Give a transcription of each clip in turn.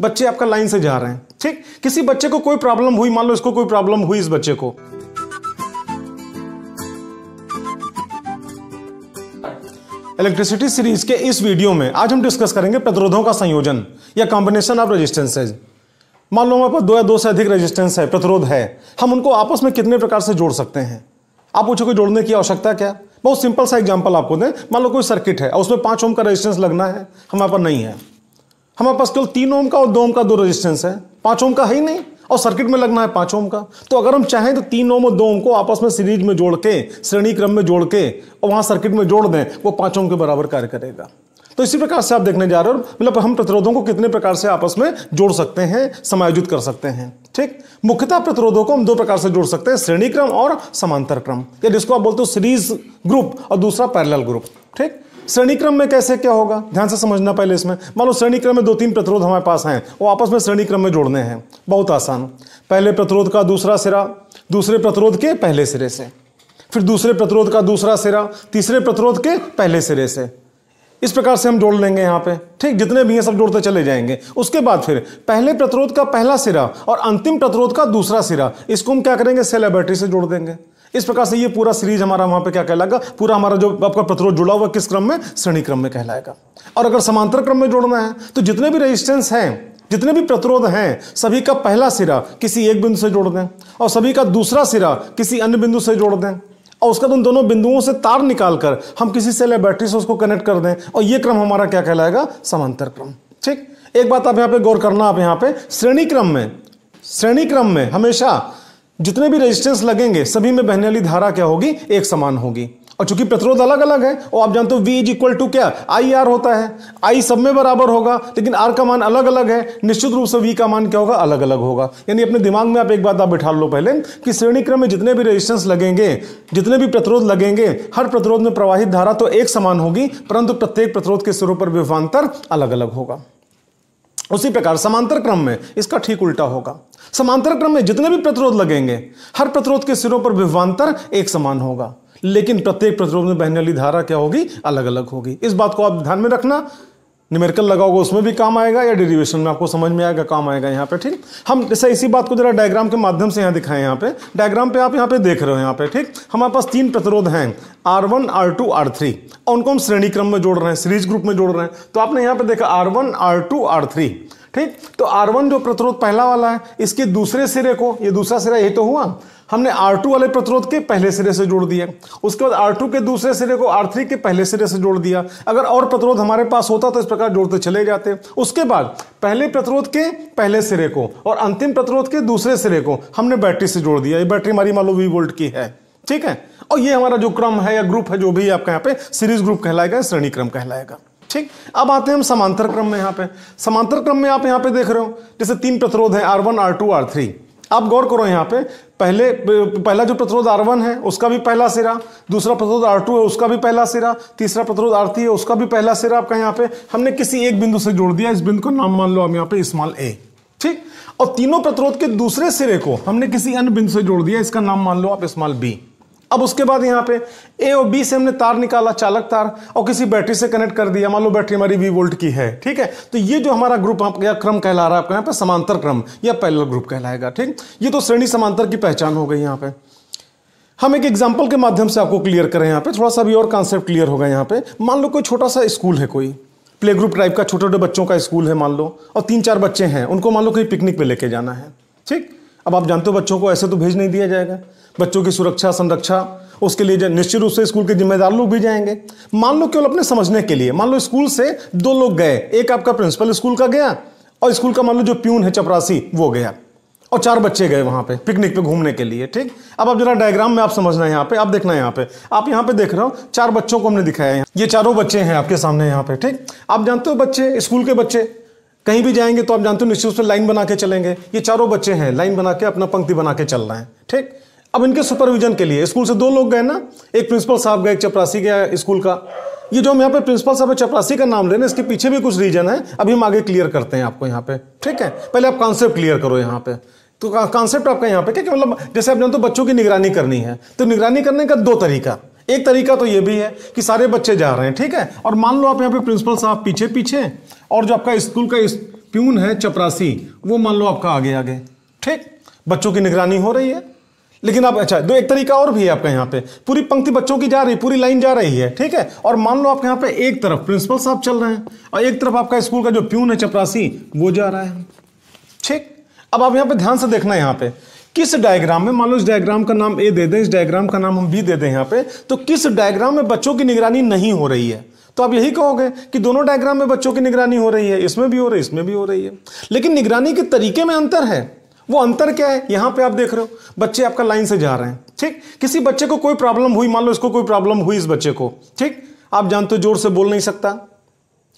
बच्चे आपका लाइन से जा रहे हैं, ठीक। किसी बच्चे को कोई प्रॉब्लम हुई, मान लो इसको कोई प्रॉब्लम हुई, इस बच्चे को इलेक्ट्रिसिटी सीरीज के इस वीडियो में आज हम डिस्कस करेंगे प्रतिरोधों का संयोजन या कॉम्बिनेशन ऑफ रेजिस्टेंसेज। मान लो हमारे पास दो या दो से अधिक रेजिस्टेंस है, प्रतिरोध है, हम उनको आपस में कितने प्रकार से जोड़ सकते हैं। आप पूछोगे जोड़ने की आवश्यकता क्या? बहुत सिंपल सा एग्जांपल आपको दें। मान लो कोई सर्किट है और उसमें 5 ओम का रेजिस्टेंस लगना है, हमारे पास नहीं है। हमारे पास केवल 3 ओम का और 2 ओम का 2 रेजिस्टेंस है, 5 ओम का है ही नहीं, और सर्किट में लगना है 5 ओम का। तो अगर हम चाहें तो 3 ओम और 2 ओम को आपस में सीरीज में जोड़ के, श्रेणी क्रम में जोड़ के और वहां सर्किट में जोड़ दें, वो 5 ओम के बराबर कार्य करेगा। तो इसी प्रकार से आप देखने जा रहे हो, मतलब हम प्रतिरोधों को कितने प्रकार से आपस में जोड़ सकते हैं, समायोजित कर सकते हैं, ठीक। मुख्यतः प्रतिरोधों को हम 2 प्रकार से जोड़ सकते हैं, श्रेणी क्रम और समांतर क्रम, या जिसको आप बोलते हो सीरीज ग्रुप और दूसरा पैरेलल ग्रुप, ठीक। श्रेणी क्रम में कैसे क्या होगा, ध्यान से समझना पहले इसमें। मान लो श्रेणी क्रम में 2-3 प्रतिरोध हमारे पास हैं, वो आपस में श्रेणी क्रम में जोड़ने हैं। बहुत आसान, पहले प्रतिरोध का दूसरा सिरा दूसरे प्रतिरोध के पहले सिरे से, फिर दूसरे प्रतिरोध का दूसरा सिरा तीसरे प्रतिरोध के पहले सिरे से, इस प्रकार से हम जोड़ लेंगे यहाँ पे, ठीक। जितने भी हैं सब जोड़ते चले जाएंगे। उसके बाद फिर पहले प्रतिरोध का पहला सिरा और अंतिम प्रतिरोध का दूसरा सिरा, इसको हम क्या करेंगे, सेल या बैटरी से जोड़ देंगे। इस प्रकार से ये पूरा सीरीज हमारा वहां पे क्या कहलाएगा, पूरा हमारा जो आपका प्रतिरोध जुड़ा हुआ किस क्रम में, श्रेणी क्रम में कहलाएगा। और अगर समांतर क्रम में जोड़ना है तो जितने भी रेजिस्टेंस हैं, जितने भी प्रतिरोध हैं, सभी का पहला सिरा किसी एक बिंदु से जोड़ दें और सभी का दूसरा सिरा किसी अन्य बिंदु से जोड़ दें, और उसका उन दोनों बिंदुओं से तार निकालकर हम किसी सेल या बैटरी से उसको कनेक्ट कर दें, और ये क्रम हमारा क्या कहलाएगा, समांतर क्रम, ठीक। एक बात आप यहाँ पे गौर करना, आप यहाँ पे श्रेणी क्रम में हमेशा जितने भी रेजिस्टेंस लगेंगे सभी में बहने वाली धारा क्या होगी, एक समान होगी। और चूंकि प्रतिरोध अलग अलग है, और आप जानते हो V = क्या, IR होता है। I सब में बराबर होगा, लेकिन R का मान अलग अलग है, निश्चित रूप से V का मान क्या होगा, अलग अलग होगा। यानी अपने दिमाग में आप एक बात आप बिठा लो पहले कि श्रेणी क्रम में जितने भी रेजिस्टेंस लगेंगे, जितने भी प्रतिरोध लगेंगे, हर प्रतिरोध में प्रवाहित धारा तो एक समान होगी, परंतु प्रत्येक प्रतिरोध के सिरों पर विभवांतर अलग अलग होगा। उसी प्रकार समांतर क्रम में इसका ठीक उल्टा होगा। समांतर क्रम में जितने भी प्रतिरोध लगेंगे, हर प्रतिरोध के सिरों पर विभवांतर एक समान होगा, लेकिन प्रत्येक प्रतिरोध में बहने वाली धारा क्या होगी, अलग अलग होगी। इस बात को आप ध्यान में रखना, न्यूमेरिकल लगाओगे उसमें भी काम आएगा, या डेरिवेशन में आपको समझ में आएगा, काम आएगा यहाँ पे, ठीक। हम जैसे इसी बात को जरा डायग्राम के माध्यम से यहाँ दिखाएं। यहाँ पे डायग्राम पे आप यहाँ पे देख रहे हो, यहाँ पे, ठीक। हमारे पास 3 प्रतिरोध हैं, R1, R2, R3, और उनको हम श्रेणी क्रम में जोड़ रहे हैं, सीरीज ग्रुप में जोड़ रहे हैं। तो आपने यहाँ पे देखा R1, R2, R3, ठीक। तो R1 जो प्रतिरोध पहला वाला है, इसके दूसरे सिरे को, ये दूसरा सिरा यही तो हुआ, हमने R2 वाले प्रतिरोध के पहले सिरे से जोड़ दिया। उसके बाद R2 के दूसरे सिरे को R3 के पहले सिरे से जोड़ दिया। अगर और प्रतिरोध हमारे पास होता तो इस प्रकार जोड़ते चले जाते। उसके बाद पहले प्रतिरोध के पहले सिरे को और अंतिम प्रतिरोध के दूसरे सिरे को हमने बैटरी से जोड़ दिया। ये बैटरी हमारी मान लो V वोल्ट की है, ठीक है। और ये हमारा जो क्रम है या ग्रुप है, जो भी आपका यहाँ पे सीरीज ग्रुप कहलाएगा, श्रेणी क्रम कहलाएगा, ठीक। अब आते हैं हम समांतर क्रम में। यहाँ पे समांतर क्रम में आप यहाँ पे देख रहे हो, जैसे 3 प्रतिरोध है, R1, R2, R3। आप गौर करो यहाँ पे, पहला जो प्रतिरोध R1 है उसका भी पहला सिरा, दूसरा प्रतिरोध R2 है उसका भी पहला सिरा, तीसरा प्रतिरोध R3 है उसका भी पहला सिरा आपका यहाँ पे हमने किसी एक बिंदु से जोड़ दिया। इस बिंदु का नाम मान लो हम यहाँ पे स्मॉल a, ठीक। और तीनों प्रतिरोध के दूसरे सिरे को हमने किसी अन्य बिंदु से जोड़ दिया, इसका नाम मान लो आप स्मॉल b। अब उसके बाद यहाँ पे A और B से हमने तार निकाला, चालक तार, और किसी बैटरी से कनेक्ट कर दिया। मान लो बैटरी हमारी V वोल्ट की है, ठीक है। तो ये जो हमारा ग्रुप या क्रम कहला रहा है आपका यहाँ पे समांतर क्रम या पैरेलल ग्रुप कहलाएगा, ठीक। ये तो श्रेणी समांतर की पहचान हो गई। यहाँ पे हम एक एग्जाम्पल के माध्यम से आपको क्लियर करें, यहाँ पे थोड़ा सा भी और कॉन्सेप्ट क्लियर होगा। यहाँ पे मान लो कोई छोटा सा स्कूल है, कोई प्ले ग्रुप टाइप का छोटे छोटे बच्चों का स्कूल है मान लो, और 3-4 बच्चे हैं, उनको मान लो कहीं पिकनिक पे लेके जाना है, ठीक। अब आप जानते हो बच्चों को ऐसे तो भेज नहीं दिया जाएगा, बच्चों की सुरक्षा संरक्षा उसके लिए निश्चित रूप से स्कूल के जिम्मेदार लोग भी जाएंगे। मान लो केवल अपने समझने के लिए, मान लो स्कूल से 2 लोग गए, एक आपका प्रिंसिपल स्कूल का गया और स्कूल का मान लो जो प्यून है, चपरासी, वो गया, और 4 बच्चे गए वहां पे पिकनिक पे घूमने के लिए, ठीक। अब आप जरा डायग्राम में आप समझना है, यहाँ पे आप देखना है, आप यहाँ पे देख रहे हो 4 बच्चों को हमने दिखाया है। ये चारों बच्चे हैं आपके सामने यहाँ पे, ठीक। आप जानते हो बच्चे, स्कूल के बच्चे कहीं भी जाएंगे तो आप जानते हो निश्चित रूप से लाइन बना के चलेंगे। ये चारों बच्चे हैं, लाइन बना के अपना पंक्ति बना के चल रहे हैं, ठीक। अब इनके सुपरविजन के लिए स्कूल से 2 लोग गए ना, एक प्रिंसिपल साहब गए, एक चपरासी गया स्कूल का। ये जो हम यहाँ पे प्रिंसिपल साहब चपरासी का नाम ले रहे हैं, इसके पीछे भी कुछ रीजन है, अभी हम आगे क्लियर करते हैं आपको यहाँ पे, ठीक है। पहले आप कॉन्सेप्ट क्लियर करो यहाँ पे। तो कॉन्सेप्ट आपका यहाँ पे क्या, मतलब जैसे आप जानते हो बच्चों की निगरानी करनी है, तो निगरानी करने का 2 तरीका। एक तरीका तो ये भी है कि सारे बच्चे जा रहे हैं, ठीक है, और मान लो आप यहाँ पे प्रिंसिपल साहब पीछे पीछे और जो आपका स्कूल का प्यून है चपरासी, वो मान लो आपका आगे आगे, ठीक, बच्चों की निगरानी हो रही है। लेकिन आप अच्छा दो एक तरीका और भी है आपका, यहाँ पे पूरी पंक्ति बच्चों की जा रही, पूरी लाइन जा रही है, ठीक है, और मान लो आपके यहाँ पे एक तरफ प्रिंसिपल साहब चल रहे हैं और एक तरफ आपका स्कूल का जो प्यून है चपरासी वो जा रहा है, ठीक। अब आप यहाँ पे ध्यान से देखना, यहाँ पे किस डायग्राम में, मान लो इस डायग्राम का नाम ए दे दें, इस डायग्राम का नाम हम बी दे दें यहाँ पे, तो किस डायग्राम में बच्चों की निगरानी नहीं हो रही है? तो आप यही कहोगे कि दोनों डायग्राम में बच्चों की निगरानी हो रही है, इसमें भी हो रही है, इसमें भी हो रही है, लेकिन निगरानी के तरीके में अंतर है। वो अंतर क्या है? यहां पे आप देख रहे हो बच्चे आपका लाइन से जा रहे हैं, ठीक। किसी बच्चे को कोई प्रॉब्लम हुई, मान लो इसको कोई प्रॉब्लम हुई इस बच्चे को, ठीक, आप जानते हो जोर से बोल नहीं सकता,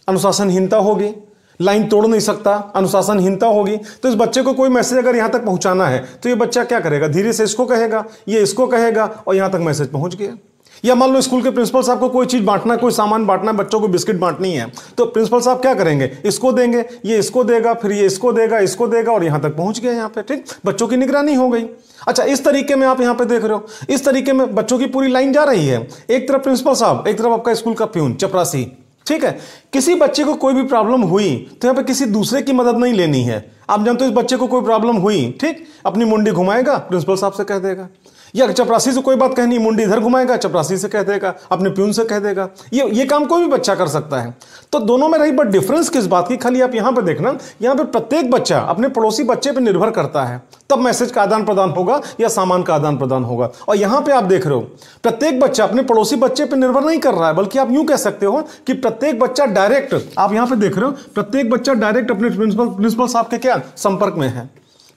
अनुशासनहीनता होगी, लाइन तोड़ नहीं सकता, अनुशासनहीनता होगी, तो इस बच्चे को कोई मैसेज अगर यहां तक पहुंचाना है तो ये बच्चा क्या करेगा? धीरे से इसको कहेगा, ये इसको कहेगा और यहां तक मैसेज पहुंच गया। या मान लो स्कूल के प्रिंसिपल साहब को कोई चीज बांटना, कोई सामान बांटना, बच्चों को बिस्किट बांटनी है, तो प्रिंसिपल साहब क्या करेंगे? इसको देंगे, ये इसको देगा, फिर ये इसको देगा, इसको देगा और यहां तक पहुंच गया यहाँ पे, ठीक, बच्चों की निगरानी हो गई। अच्छा, इस तरीके में आप यहाँ पे देख रहे हो, इस तरीके में बच्चों की पूरी लाइन जा रही है, एक तरफ प्रिंसिपल साहब, एक तरफ आपका स्कूल का प्यून चपरासी, ठीक है। किसी बच्चे को कोई भी प्रॉब्लम हुई तो यहाँ पे किसी दूसरे की मदद नहीं लेनी है। आप जानते हो इस बच्चे को कोई प्रॉब्लम हुई, ठीक, अपनी मुंडी घुमाएगा, प्रिंसिपल साहब से कह देगा, या चपरासी से कोई बात कहनी, मुंडी इधर घुमाएगा, चपरासी से कह देगा, अपने प्यून से कह देगा। ये काम कोई भी बच्चा कर सकता है। तो दोनों में रही बट डिफरेंस किस बात की, खाली आप यहां पे देखना, यहां पे प्रत्येक बच्चा अपने पड़ोसी बच्चे पे निर्भर करता है, तब मैसेज का आदान प्रदान होगा या सामान का आदान प्रदान होगा। और यहां पे आप देख रहे हो प्रत्येक बच्चा अपने पड़ोसी बच्चे पे निर्भर नहीं कर रहा है, बल्कि आप यूं कह सकते हो कि प्रत्येक बच्चा डायरेक्ट, आप यहां पे देख रहे हो, प्रत्येक बच्चा डायरेक्ट अपने प्रिंसिपल साहब के क्या संपर्क में है।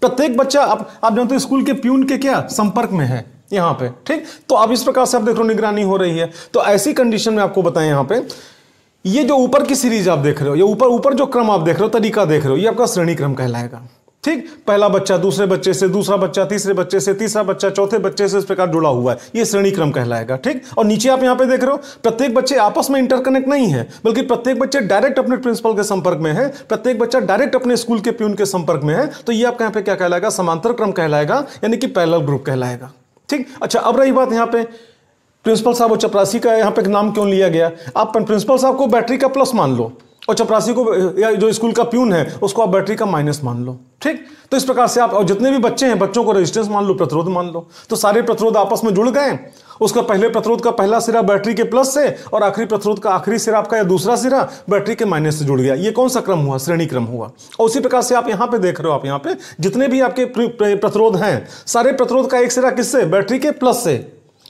प्रत्येक बच्चा आप जानते हो स्कूल के प्यून के क्या संपर्क में है यहां पे, ठीक। तो अब इस प्रकार से आप देख रहे हो निगरानी हो रही है। तो ऐसी कंडीशन में आपको बताएं, यहां पे ये जो ऊपर की सीरीज आप देख रहे हो, ये ऊपर जो क्रम आप देख रहे हो, तरीका देख रहे हो, ये आपका श्रेणी क्रम कहलाएगा, ठीक। पहला बच्चा दूसरे बच्चे से, दूसरा बच्चा तीसरे बच्चे से, तीसरा बच्चा चौथे बच्चे से, इस प्रकार जुड़ा हुआ है, ये श्रेणी क्रम कहलाएगा, ठीक। और नीचे आप यहां पे देख रहे हो प्रत्येक बच्चे आपस में इंटरकनेक्ट नहीं है, बल्कि प्रत्येक बच्चे डायरेक्ट अपने प्रिंसिपल के संपर्क में है, प्रत्येक बच्चा डायरेक्ट अपने स्कूल के प्यून के संपर्क में है। तो ये आपका यहाँ पे क्या कहलाएगा? समांतर क्रम कहलाएगा, यानी कि पैरेलल ग्रुप कहलाएगा, ठीक। अच्छा, अब रही बात यहाँ पे प्रिंसिपल साहब और चपरासी का यहाँ पे नाम क्यों लिया गया? आप प्रिंसिपल साहब को बैटरी का प्लस मान लो और चपरासी को या जो स्कूल का प्यून है उसको आप बैटरी का माइनस मान लो, ठीक। तो इस प्रकार से आप, और जितने भी बच्चे हैं बच्चों को रेजिस्टेंस मान लो, प्रतिरोध मान लो, तो सारे प्रतिरोध आपस में जुड़ गए। उसका पहले प्रतिरोध का पहला सिरा बैटरी के प्लस से और आखिरी प्रतिरोध का आखिरी सिरा आपका या दूसरा सिरा बैटरी के माइनस से जुड़ गया। ये कौन सा क्रम हुआ? श्रेणी क्रम हुआ। और उसी प्रकार से आप यहां पे देख रहे हो, आप यहां पे जितने भी आपके प्रतिरोध हैं, सारे प्रतिरोध का एक सिरा किससे? बैटरी के प्लस से,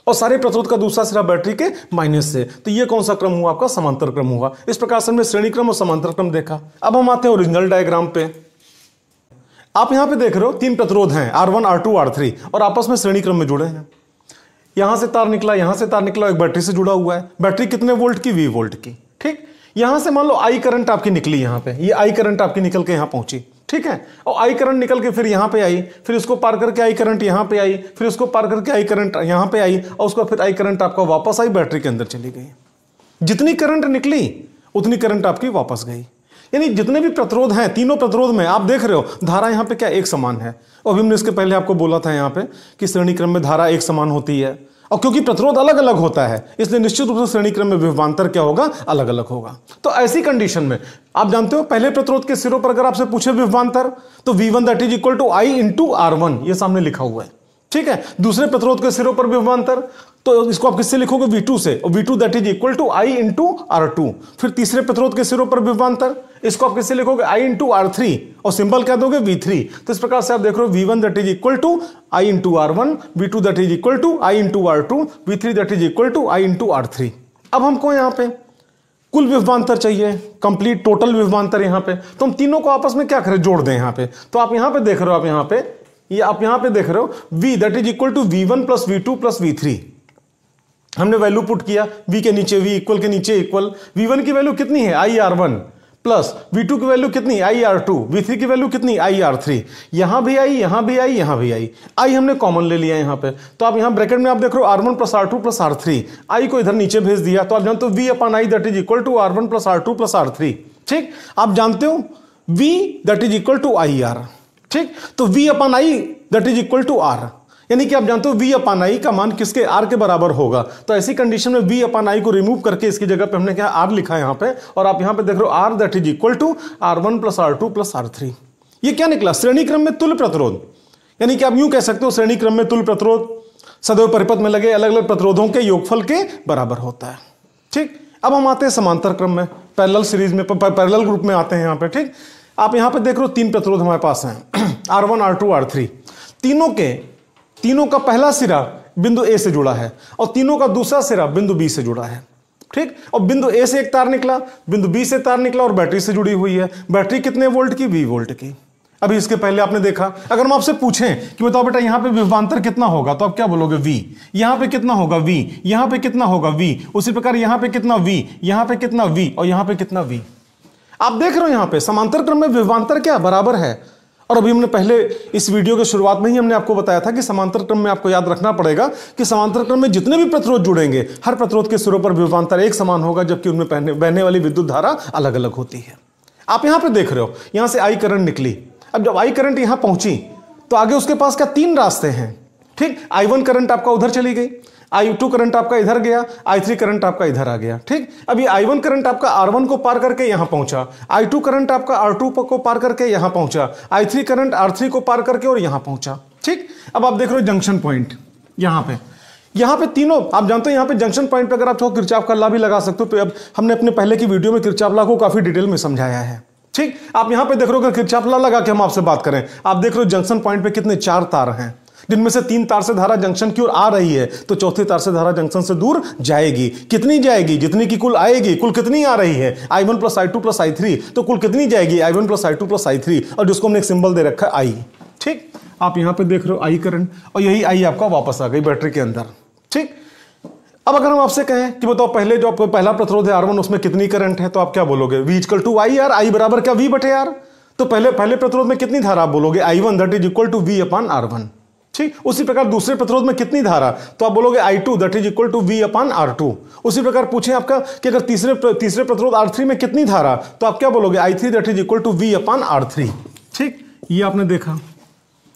और सारे प्रतिरोध का दूसरा सिरा बैटरी के माइनस से। तो ये कौन सा क्रम हुआ? आपका समांतर क्रम हुआ। इस प्रकार से हमने श्रेणी क्रम और समांतर क्रम देखा। अब हम आते हैं ओरिजिनल डायग्राम पे। आप यहां पे देख रहे हो तीन प्रतिरोध हैं, R1, R2, R3, और आपस में श्रेणी क्रम में जुड़े हैं। यहां से तार निकला, यहां से तार निकला, एक बैटरी से जुड़ा हुआ है। बैटरी कितने वोल्ट की? V वोल्ट की, ठीक। यहां से मान लो I करंट आपकी निकली, यहां पे ये I करंट आपकी निकल के यहां पहुंची, ठीक है। और I करंट निकल के फिर यहां पे आई, फिर इसको पार करके I करंट यहां पे आई, फिर इसको पार करके I करंट यहां पे आई, और उसको फिर I करंट आपका वापस आई, बैटरी के अंदर चली गई। जितनी करंट निकली उतनी करंट आपकी वापस गई। यानी जितने भी प्रतिरोध हैं, तीनों प्रतिरोध में आप देख रहे हो धारा यहां पे क्या एक समान है। और अभी हमने इसके पहले आपको बोला था यहां पे कि श्रेणी क्रम में धारा एक समान होती है, और क्योंकि प्रतिरोध अलग अलग होता है इसलिए निश्चित रूप से श्रेणी क्रम में विभवांतर क्या होगा? अलग अलग होगा। तो ऐसी कंडीशन में आप जानते हो पहले प्रतिरोध के सिरों पर अगर आपसे पूछे विभवांतर, तो V1 that is equal to I into R1, ये सामने लिखा हुआ है, ठीक है। दूसरे प्रतिरोध के सिरों पर विभवांतर, तो इसको आप किससे लिखोगे? V2 से, और V2 that is equal to I into R2। फिर तीसरे प्रतिरोध के सिरों पर विभवांतर, इसको आप किससे लिखोगे? I इंटू R3, और सिंबल क्या दोगे? V3। तो इस प्रकार से आप देख रहे हो V1 that is equal to I into R1, V2 that is equal to I into R2, V3 that is equal to I into R3। अब हमको यहाँ पे कुल विभवांतर चाहिए, कंप्लीट टोटल विभवांतर यहाँ पे। तो हम तीनों को आपस में क्या करें? जोड़ दें यहाँ पे। तो आप यहाँ पे देख रहे हो, आप यहाँ पे देख रहे हो V that is equal to V1 plus V2 plus V3। हमने वैल्यू पुट किया, V के नीचे V, इक्वल के नीचे इक्वल। V1 की वैल्यू कितनी है? IR1 प्लस V2 की वैल्यू कितनी? IR2। V3 की वैल्यू कितनी? IR3। यहां भी आई, यहां भी आई, यहां भी आई। I हमने कॉमन ले लिया यहां पे। तो आप यहां ब्रैकेट में आप देख रहे हो R1 plus R2 plus R3। I को इधर नीचे भेज दिया, तो आप जानते हो V upon I that is equal to R1 plus R2 plus R3, ठीक। आप जानते हो V that is equal to IR, ठीक। तो V upon I that is equal to R, यानी कि आप जानते हो V अपान आई का मान किसके, R के बराबर होगा। तो ऐसी कंडीशन में V अपान आई को रिमूव करके इसकी जगह पे हमने क्या R लिखा है यहाँ पे, और आप यहाँ पे देख रहे हो R that is equal to R1 plus R2 plus R3। ये क्या निकला, श्रेणी क्रम में तुल्य प्रतिरोध। यानी कि आप यूं कह सकते हो श्रेणी क्रम में तुल्य प्रतिरोध सदैव परिपथ में लगे अलग अलग प्रतिरोधों के योगफल के बराबर होता है। ठीक, अब हम आते हैं समांतर क्रम में, पैरेलल सीरीज में, पैरेलल ग्रुप में आते हैं यहाँ पे। ठीक, आप यहाँ पे देख रहे हो तीन प्रतिरोध हमारे पास हैं R1 R2 R3। तीनों का पहला सिरा बिंदु A से जुड़ा है और तीनों का दूसरा सिरा बिंदु B से जुड़ा है। ठीक, और बिंदु A से एक तार निकला, बिंदु B से तार निकला और बैटरी से जुड़ी हुई है। बैटरी कितने वोल्ट की, 20 वोल्ट की। अभी इसके पहले आपने देखा, अगर हम आपसे पूछें कि बताओ बेटा यहाँ पे विभवांतर कितना होगा, तो आप क्या बोलोगे, V। यहाँ पे कितना होगा, V। यहाँ पे कितना होगा, V। उसी प्रकार यहाँ पे कितना V, यहाँ पे कितना V और यहाँ पे कितना V। आप देख रहे हो यहाँ पे समांतर क्रम में विभवांतर क्या बराबर है। और अभी हमने पहले इस वीडियो के शुरुआत में ही हमने आपको बताया था कि समांतर क्रम में आपको याद रखना पड़ेगा कि समांतर क्रम में जितने भी प्रतिरोध जुड़ेंगे हर प्रतिरोध के सिरों पर विभवांतर एक समान होगा, जबकि उनमें बहने वाली विद्युत धारा अलग अलग होती है। आप यहाँ पे देख रहे हो, यहाँ से I करंट निकली। अब जब I करंट यहाँ पहुंची तो आगे उसके पास क्या तीन रास्ते हैं। ठीक, I1 करंट आपका उधर चली गई, I2 करंट आपका इधर गया, I3 करंट आपका इधर आ गया। ठीक, अभी I1 करंट आपका R1 को पार करके यहां पहुंचा, I2 करंट आपका R2 को पार करके यहां पहुंचा, I3 करंट R3 को पार करके और यहां पहुंचा। ठीक, अब आप देख रहे हो जंक्शन पॉइंट यहां पे तीनों, आप जानते हो यहां पे जंक्शन पॉइंट पे अगर आप चाहो किरचॉफ का लॉ भी लगा सकते हो। अब हमने अपने पहले की वीडियो में किरचॉफ लॉ को काफी डिटेल में समझाया है। ठीक, आप यहां पे देख रहे हो, अगर किरचॉफ लॉ लगा के हम आपसे बात करें, आप देख रहे हो जंक्शन पॉइंट पे कितने, 4 तार हैं, जिनमें से 3 तार से धारा जंक्शन की ओर आ रही है, तो चौथे तार से धारा जंक्शन से दूर जाएगी। कितनी जाएगी, जितनी की कुल आएगी। कुल कितनी आ रही है, I1 plus I2 plus I3, तो कुल कितनी जाएगी, I1 plus I2 plus I3, और जिसको हमने एक सिंबल दे रखा है I। ठीक, आप यहां पे देख रहे हो I करंट, और यही I आपका वापस आ गई बैटरी के अंदर। ठीक, अब अगर हम आपसे कहें कि बताओ पहले जो आपको पहला प्रतिरोध है R1, उसमें कितनी करंट है, तो आप क्या बोलोगे, V इक्वल टू I यार, I बराबर क्या V बटे R। तो पहले प्रतिरोध में कितनी धारा आप बोलोगे, I1 that is equal to V upon R1। ठीक, उसी प्रकार दूसरे प्रतिरोध में कितनी धारा, तो आप बोलोगे I2 that is equal to V upon R2। उसी प्रकार पूछें आपका कि अगर तीसरे प्रतिरोध R3 में कितनी धारा, तो आप क्या बोलोगे, I3 that is equal to V upon R3। ठीक, ये आपने देखा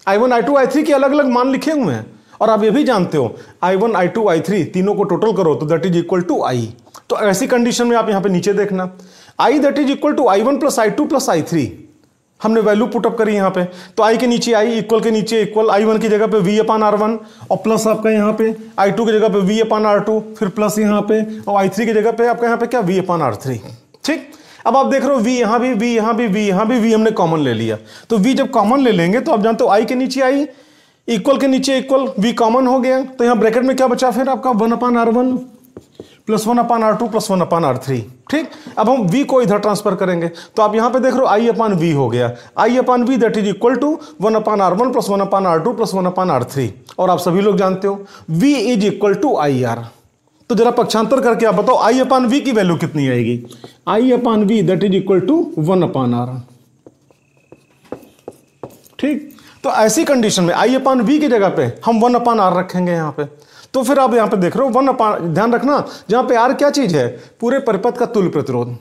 I1 I2 I3 के अलग अलग मान लिखे हुए हैं, और आप ये भी जानते हो I1 I2 I3 तीनों को टोटल करो तो that is equal to I। तो ऐसी कंडीशन में आप यहां पे नीचे देखना, I that is equal to I1 plus I2 plus I3, हमने वैल्यू पुटअप करी यहाँ पे। तो I के नीचे I, इक्वल के नीचे इक्वल, I1 की जगह पे V अपान R1 और प्लस आपका यहाँ पे I2 की जगह पे V अपान R2, फिर प्लस यहाँ पे, और I3 की जगह पे आपका यहाँ पे क्या, V अपान R3। ठीक, अब आप देख रहे हो V यहाँ भी, V यहाँ भी, V यहाँ भी, V हमने कॉमन ले लिया। तो V जब कॉमन ले लेंगे तो आप जानते हो I के नीचे I, इक्वल के नीचे इक्वल, V कॉमन हो गया, तो यहाँ ब्रैकेट में क्या बचा फिर आपका 1 upon R1 plus 1 upon R2 plus 1 upon R3। ठीक, अब हम V को इधर ट्रांसफर करेंगे, तो आप यहां पे देख रहे हो I अपान V हो गया, I upon V that is equal to 1 upon R1 plus 1 upon R2 plus 1 upon R3। और आप सभी लोग जानते हो V is equal to IR। तो जरा पक्षांतर करके आप बताओ I अपान V की वैल्यू कितनी आएगी, I upon V that is equal to 1 upon R। ठीक, तो ऐसी कंडीशन में I अपान V की जगह पे हम 1 अपान R रखेंगे यहाँ पे। तो फिर आप यहां पे देख रहे हो 1 अपान, ध्यान रखना जहां पे R क्या चीज है, पूरे परिपथ का तुल्य प्रतिरोध।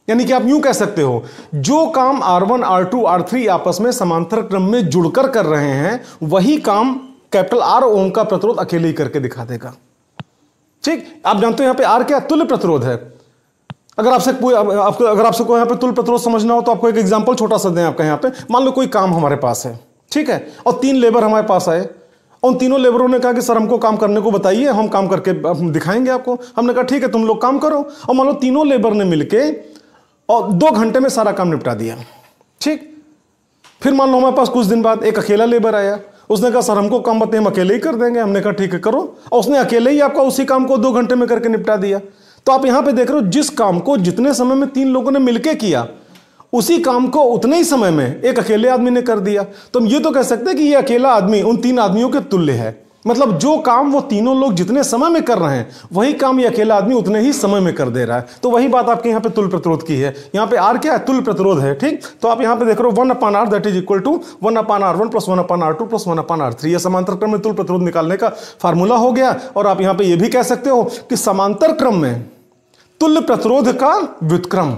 यानी कि आप यूं कह सकते हो जो काम R1 R2 R3 आपस में समांतर क्रम में जुड़कर कर रहे हैं, वही काम कैपिटल R ओम का प्रतिरोध अकेले ही करके दिखा देगा। ठीक, आप जानते हो यहां पे R क्या, तुल्य प्रतिरोध है। अगर आपसे कोई यहां पे तुल्य प्रतिरोध समझना हो तो आपको एक एग्जांपल छोटा सा दें। आपका यहां पे मान लो कोई काम हमारे पास है, ठीक है, और 3 लेबर हमारे पास आए, उन तीनों लेबरों ने कहा कि सर हमको काम करने को बताइए, हम काम करके दिखाएंगे आपको। हमने कहा ठीक है तुम लोग काम करो, और मान लो तीनों लेबर ने मिलके और 2 घंटे में सारा काम निपटा दिया। ठीक, फिर मान लो हमारे पास कुछ दिन बाद एक अकेला लेबर आया, उसने कहा सर हमको काम बताइए, हम अकेले ही कर देंगे। हमने कहा ठीक है करो, और उसने अकेले ही आपका उसी काम को 2 घंटे में करके निपटा दिया। तो आप यहां पे देख रहे हो जिस काम को जितने समय में 3 लोगों ने मिलकर किया, उसी काम को उतने ही समय में एक अकेले आदमी ने कर दिया। तो हम ये तो कह सकते हैं कि ये अकेला आदमी उन 3 आदमियों के तुल्य है। मतलब जो काम वो तीनों लोग जितने समय में कर रहे हैं, वही काम ये अकेला आदमी उतने ही समय में कर दे रहा है। तो वही बात आपके यहाँ पे तुल्य प्रतिरोध की है। यहाँ पे R क्या है, तुल्य प्रतिरोध है। ठीक, तो आप यहाँ पे देख रहे हो 1 upon R that is equal to 1 upon R1 plus 1 upon R2 plus 1 upon R3। यह समांतर क्रम में तुल्य प्रतिरोध निकालने का फार्मूला हो गया। और आप यहाँ पे ये भी कह सकते हो कि समांतर क्रम में तुल्य प्रतिरोध का व्युत्क्रम,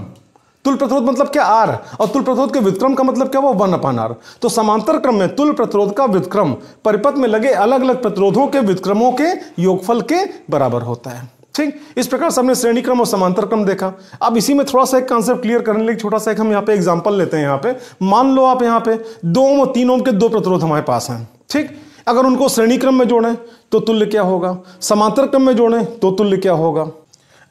तुल्य प्रतिरोध मतलब क्या, आर, और तुल्य प्रतिरोध के व्युत्क्रम का मतलब क्या, वो 1/r। तो समांतर क्रम में तुल्य प्रतिरोध का व्युत्क्रम परिपथ में लगे अलग अलग प्रतिरोधों के व्युत्क्रमों के योगफल के बराबर होता है। ठीक, इस प्रकार से हमने श्रेणी क्रम और समांतर क्रम देखा। अब इसी में थोड़ा सा एक कॉन्सेप्ट क्लियर करने के लिए छोटा सा एक हम यहाँ पे एग्जांपल लेते हैं। यहाँ पे मान लो आप यहाँ पे 2 ओम और 3 ओम के दो प्रतिरोध हमारे पास हैं। ठीक, अगर उनको श्रेणी क्रम में जोड़ें तो तुल्य क्या होगा, समांतर क्रम में जोड़ें तो तुल्य क्या होगा।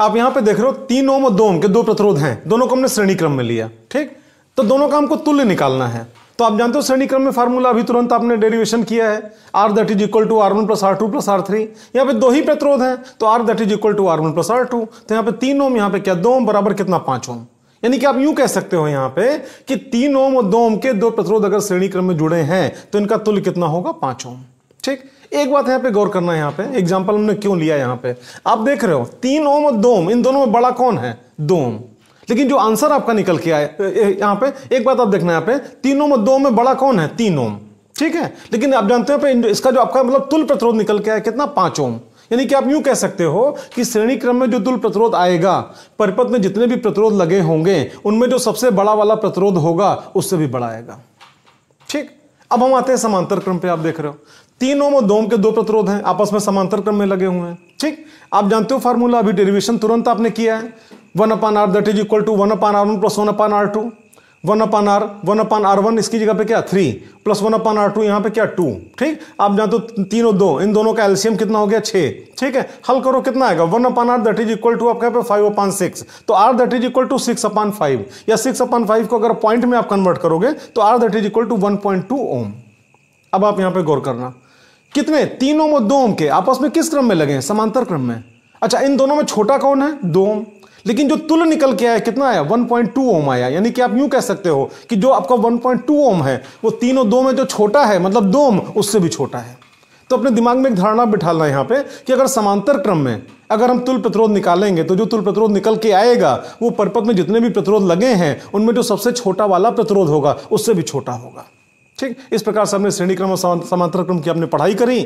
आप यहां पे देख रहे हो 3 ओम और 2 ओम के दो प्रतिरोध हैं, दोनों को हमने श्रेणी क्रम में लिया। ठीक, तो दोनों का हमको तुल्य निकालना है। तो आप जानते हो श्रेणी क्रम में फार्मूला अभी तुरंत आपने डेरिवेशन किया है, R that is equal to R1 plus R2 plus R3। यहाँ पे दो ही प्रतिरोध हैं तो R that is equal to R1 plus R2। तो यहाँ पे 3 ओम, यहाँ पे क्या 2 ओम बराबर कितना 5 ओम। यानी कि आप यूं कह सकते हो यहाँ पे कि 3 ओम और 2 ओम के दो प्रतिरोध अगर श्रेणी क्रम में जुड़े हैं तो इनका तुल्य कितना होगा, 5 ओम। ठीक, एक बात यहाँ पे गौर करना है, यहाँ पे एग्जांपल हमने क्यों लिया। यहाँ पे आप देख रहे हो 3 ओम और 2 ओम, इन दोनों में बड़ा कौन है, 2 ओम। लेकिन जो आंसर आपका निकल के आए, यहाँ पे एक बात आप देखना, यहाँ पे 3 ओम और 2 ओम में बड़ा कौन है, 3 ओम। ठीक है, लेकिन आप जानते हैं इसका जो आपका मतलब तुल्य प्रतिरोध निकल के आया कितना, 5 ओम। यानी कि आप यूं कह सकते हो कि श्रेणी क्रम में जो तुल्य प्रतिरोध आएगा, परिपथ में जितने भी प्रतिरोध लगे होंगे उनमें जो सबसे बड़ा वाला प्रतिरोध होगा उससे भी बड़ा आएगा। ठीक, अब हम आते हैं समांतर क्रम पे। आप देख रहे हो 3 ओम और 2 ओम के दो प्रतिरोध हैं, आपस में समांतर क्रम में लगे हुए हैं। ठीक, आप जानते हो फार्मूला, अभी डेरिवेशन तुरंत आपने किया है, 1/r that is equal to 1/r1 plus 1/r2। 1/r1 इसकी जगह पे क्या 3 प्लस 1/r2 यहाँ पे क्या 2। ठीक, आप जानते हो 3 और 2 इन दोनों का एलसीएम कितना हो गया, 6। ठीक है, हल करो कितना आएगा, 1/r that is equal to आपका 5/6। तो r that is equal to 6/5, या 6/5 को अगर पॉइंट में आप कन्वर्ट करोगे तो r that is equal to 1.2 ohm. अब आप यहाँ पे गौर करना, कितने 3 ओम और 2 ओम के आपस में किस क्रम में लगे हैं, समांतर क्रम में। अच्छा, इन दोनों में छोटा कौन है, 2 ओम। लेकिन जो तुल्य निकल के आया कितना आया, 1.2 ओम आया। यानी कि आप यूं कह सकते हो कि जो आपका 1.2 ओम है वो 3 और 2 में जो छोटा है, मतलब 2 ओम, उससे भी छोटा है। तो अपने दिमाग में एक धारणा बिठाना है यहाँ पे कि अगर समांतर क्रम में अगर हम तुल्य प्रतिरोध निकालेंगे तो जो तुल्य प्रतिरोध निकल के आएगा वो परिपथ में जितने भी प्रतिरोध लगे हैं उनमें जो सबसे छोटा वाला प्रतिरोध होगा उससे भी छोटा होगा। ठीक, इस प्रकार से हमने श्रेणी क्रम और समांतर क्रम की आपने पढ़ाई करी,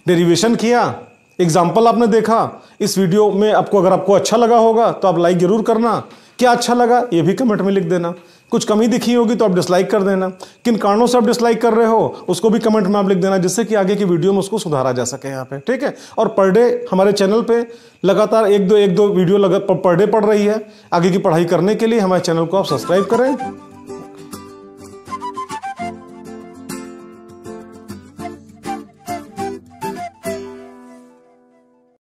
डेरिवेशन किया, एग्जाम्पल आपने देखा। इस वीडियो में अगर आपको अच्छा लगा होगा तो आप लाइक जरूर करना। क्या अच्छा लगा ये भी कमेंट में लिख देना। कुछ कमी दिखी होगी तो आप डिसलाइक कर देना। किन कारणों से आप डिसलाइक कर रहे हो उसको भी कमेंट में आप लिख देना, जिससे कि आगे की वीडियो में उसको सुधारा जा सके यहाँ पे। ठीक है, और पर डे हमारे चैनल पे लगातार एक दो वीडियो पर डे पड़ रही है। आगे की पढ़ाई करने के लिए हमारे चैनल को आप सब्सक्राइब करें।